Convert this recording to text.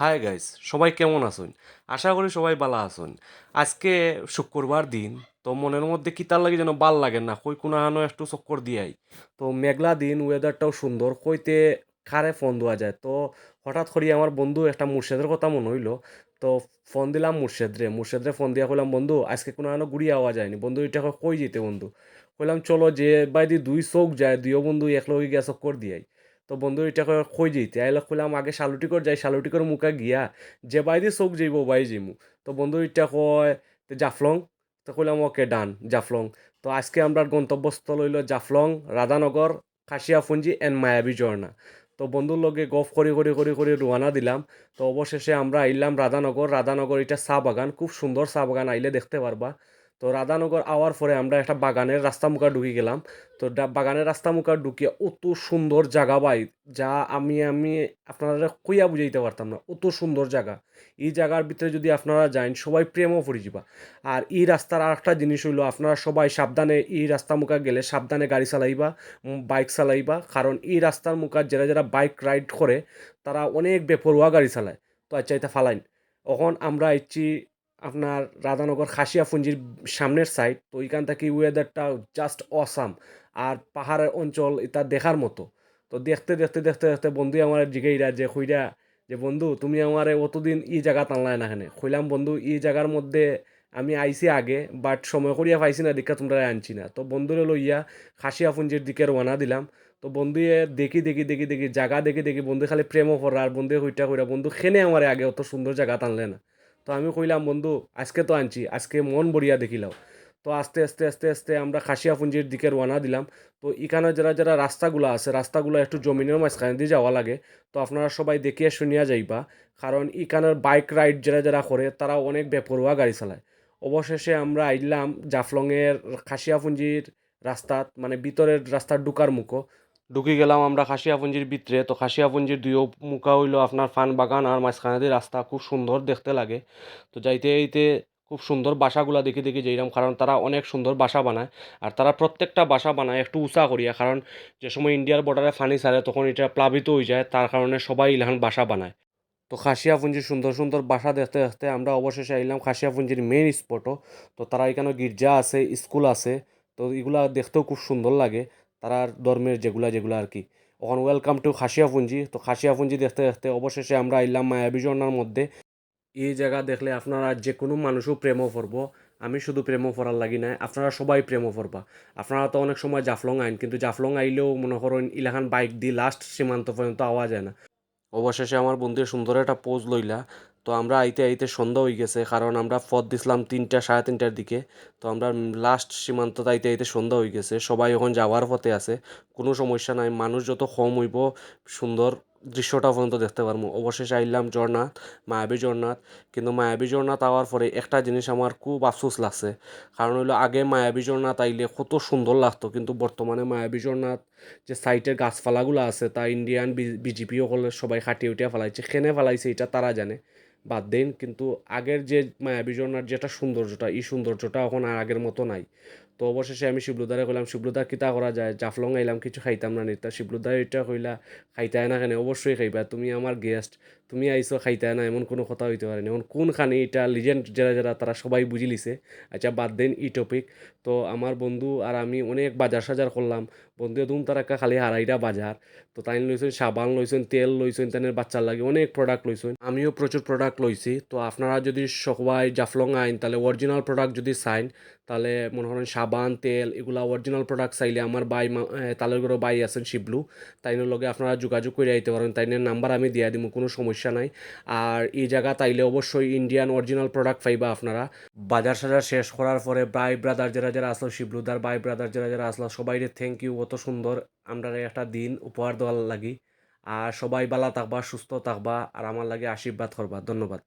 Hi guys, সবাই কেমন আছেন? আশা করি সবাই ভালো আছেন। আজকে শুক্রবার দিন, তো মনের মধ্যে কি তার লাগে যেন ভাল লাগে না, কই কোনাহানো একটু চক্কর দিয়াই। তো মেঘলা দিন, ওয়েদারটাও সুন্দর, কইতে কারে ফোন দেওয়া যায়। তো হঠাৎ করে আমার বন্ধু একটা মুর্শেদের কথা মনে হইলো। তো ফোন দিলাম মুর্শেদরে ফোন দিয়া কইলাম, বন্ধু আজকে কোনাহানো ঘুরিয়ে আওয়া যায়নি। বন্ধু এটা কই যেতে বন্ধু? কইলাম চলো যে বাইদি দুই চোখ যায়, দুইও বন্ধু একলগে গিয়া চক্কর দিয়াই। তো বন্ধু এটা কই যেতে আইলা, কইলাম আগে শালুটিকর যাই, শালুটিকর মুখা গিয়া যে বাইদি চোখ যাইব বাই যাইমু। তো বন্ধু এটা কয় তে জাফলং। তো কইলাম ওকে ডান জাফলং। তো আজকে আমরা গন্তব্যস্থল হইল জাফলং, রাধানগর, খাসিয়াফুঞ্জি এন্ড মায়াবী ঝর্ণা। তো বন্ধুর লগে গফ করি রোয়ানা দিলাম। তো অবশেষে আমরা আইলাম রাধানগর। রাধানগর এটা চা বাগান, খুব সুন্দর চা বাগান, আইলে দেখতে পারবা। তো রাধানগর আওয়ার পরে আমরা একটা বাগানের রাস্তা মুখা ঢুকে গেলাম। তো বাগানের রাস্তা মুখা ঢুকিয়ে অত সুন্দর জায়গা ভাই, যা আমি আপনারা কইয়া বুঝাইতে পারতাম না, অত সুন্দর জায়গা। এই জায়গার ভিতরে যদি আপনারা যান সবাই প্রেমও পড়ে যাবা। আর এই রাস্তার আর একটা জিনিস হইলো, আপনারা সবাই সাবধানে এই রাস্তা মুখা গেলে সাবধানে গাড়ি চালাইবা, বাইক চালাইবা, কারণ এই রাস্তার মুখা যারা যারা বাইক রাইড করে তারা অনেক বেপরোয়া গাড়ি চালায়। তো আচ্ছা এটা ফালাইন। এখন আমরা ইচ্ছি আপনার রাধানগর খাসিয়াফুঞ্জির সামনের সাইড। তো ওইখান থেকে ওয়েদারটা জাস্ট অসাম। আর পাহাড়ের অঞ্চল এটা দেখার মতো। তো দেখতে বন্ধু আমার জিগাইরা যে কইরা যে, বন্ধু তুমি আমারে অতদিন ই জায়গা টানলাই না কেনে? কইলাম, বন্ধু এই জায়গার মধ্যে আমি আইছি আগে, বাট সময় করিয়া পাইছি না, দীক্ষা তোমরা আনছি না। তো বন্ধুরে লইয়া খাসিয়াফুঞ্জির দিকে রওনা দিলাম। তো বন্ধুয়ে দেখি জায়গা দেখি বন্ধু খালি প্রেমও করা, আর বন্ধু কইটা কইরা, বন্ধু খেনে আমারে আগে অত সুন্দর জায়গা টানলে না। তো আমি কইলাম, বন্ধু আজকে তো আনছি, আজকে মন বড়িয়া দেখিলাও। তো আস্তে আমরা খাসিয়াপুঞ্জির দিকে রওনা দিলাম। তো এখানে যারা যারা রাস্তাগুলো আছে, রাস্তাগুলো একটু জমিনের মাঝখানে দিয়ে যাওয়া লাগে। তো আপনারা সবাই দেখিয়া শুনিয়া যাইবা, কারণ এখানের বাইক রাইড যারা যারা করে তারা অনেক বেপরোয়া গাড়ি চালায়। অবশেষে আমরা আইলাম জাফলংয়ের খাসিয়াপুঞ্জির রাস্তাত, মানে ভিতরের রাস্তার ঢুকার মুখো ঢুকি গেলাম আমরা খাসিয়াপুঞ্জির ভিতরে। তো খাসিয়াপুঞ্জির দুই মুখা হইলো আপনার ফান বাগান, আর মাঝখানে দিয়ে রাস্তা খুব সুন্দর দেখতে লাগে। তো যাইতে খুব সুন্দর বাসাগুলা দেখি যাইলাম, কারণ তারা অনেক সুন্দর বাসা বানায়। আর তারা প্রত্যেকটা বাসা বানায় একটু উঁচা করিয়া, কারণ যে সময় ইন্ডিয়ার বর্ডারে ফানি ছাড়ে তখন এটা প্লাবিত হয়ে যায়, তার কারণে সবাই ইলাহান বাসা বানায়। তো খাসিয়াপুঞ্জির সুন্দর সুন্দর বাসা দেখতে আমরা অবশেষে আইলাম খাসিয়াপুঞ্জির মেইন স্পটও। তো তারা এখানে গির্জা আছে, স্কুল আছে। তো এগুলা দেখতেও খুব সুন্দর লাগে, তারার ধর্মের যেগুলা আর কি। এখন ওয়েলকাম টু খাসিয়াপুঞ্জি। তো খাসিয়াপুঞ্জি দেখতে অবশেষে আমরা আইলাম মায়াবী ঝর্ণার মধ্যে। এই জায়গা দেখলে আপনারা যে কোনো মানুষও প্রেমও পড়বো। আমি শুধু প্রেমও পড়ার লাগি নাই, আপনারা সবাই প্রেমও পড়বা। আপনারা তো অনেক সময় জাফলং আইন, কিন্তু জাফলং আইলেও মনে করেন ইলাখান বাইক দিয়ে লাস্ট সীমান্ত পর্যন্ত আওয়া যায় না। অবশেষে আমার বন্ধু সুন্দর একটা পোজ লইলা। তো আমরা আইতে সন্ধ্যা হয়ে গেছে, কারণ আমরা পথ দিছিলাম 3টা সাড়ে 3টার দিকে। তো আমরা লাস্ট সীমান্ত আইতে সন্ধ্যা হয়ে গেছে, সবাই এখন যাওয়ার পথে আছে। কোনো সমস্যা নাই, মানুষ যত কম হইব সুন্দর দৃশ্যটা পর্যন্ত দেখতে পারবো। অবশেষে আইলাম ঝর্ণাত, মায়াবী ঝর্ণাত। কিন্তু মায়াবী ঝর্ণাত আওয়ার পরে একটা জিনিস আমার খুব আফসোস লাগছে, কারণ হইলো আগে মায়াবী ঝর্ণাত আইলে কত সুন্দর লাগতো, কিন্তু বর্তমানে মায়াবী ঝর্ণাত যে সাইটের গাছপালাগুলো আছে তা ইন্ডিয়ান বিজেপি হলে সবাই কাটিয়ে উঠিয়া ফেলাইছে, কেনে ফেলাইছে এটা তারা জানে, বাদ দেন। কিন্তু আগের যে মায়াবী ঝর্ণার যেটা সৌন্দর্যটা, এই সৌন্দর্যটা এখন আর আগের মতো নাই। তো অবশেষে আমি শিবলুদারে কইলাম, শিবলুদা কিতা করা যায়, জাফলং আইলাম কিছু খাইতাম না নিতা। শিবলুদা এটা কইলা, খাইতায় না কেন? অবশ্যই খাইবা, তুমি আমার গেস্ট, তুমি আইসো খাইতায় না, এমন কোনো কথা হইতে পারে না। এখন কোনখানে এটা লিজেন্ড যারা যারা তারা সবাই বুঝি লিছে। আচ্ছা বাদ দেন ই টপিক। তো আমার বন্ধু আর আমি অনেক বাজার সাজার করলাম। বন্ধু দুম তারাক্কা খালি হারাইটা বাজার। তো তাই লইছেন সাবান, লইছেন তেল, লইছেন তাদের বাচ্চার লাগে অনেক প্রোডাক্ট লইছেন, আমিও প্রচুর প্রোডাক্ট লইছি। তো আপনারা যদি সবাই জাফলং আইন তাহলে অরিজিনাল প্রোডাক্ট যদি চাইন, তাহলে মনে করেন সাবান তেল এগুলা অরিজিনাল প্রোডাক্ট চাইলে আমার তালেরগড় বাই আছেন শিবলু, তাইনের লগে আপনারা যোগাযোগ করে আইতে পারেন, তাইনের নাম্বার আমি দিয়া দিব, কোনো সমস্যা নাই। আর এই জায়গা তাইলে অবশ্যই ইন্ডিয়ান অরিজিনাল প্রোডাক্ট পাইবা আপনারা। বাজার সাজার শেষ করার পরে বাই ব্রাদার যারা যারা আসলো, শিবলুদার বাই ব্রাদার যারা যারা আসলো, সবাইরে থ্যাংক ইউ, অত সুন্দর আমরা একটা দিন উপহার দেওয়ার লাগি। আর সবাই ভালো থাকবা, সুস্থ থাকবা, আর আমার লাগে আশীর্বাদ করবা। ধন্যবাদ।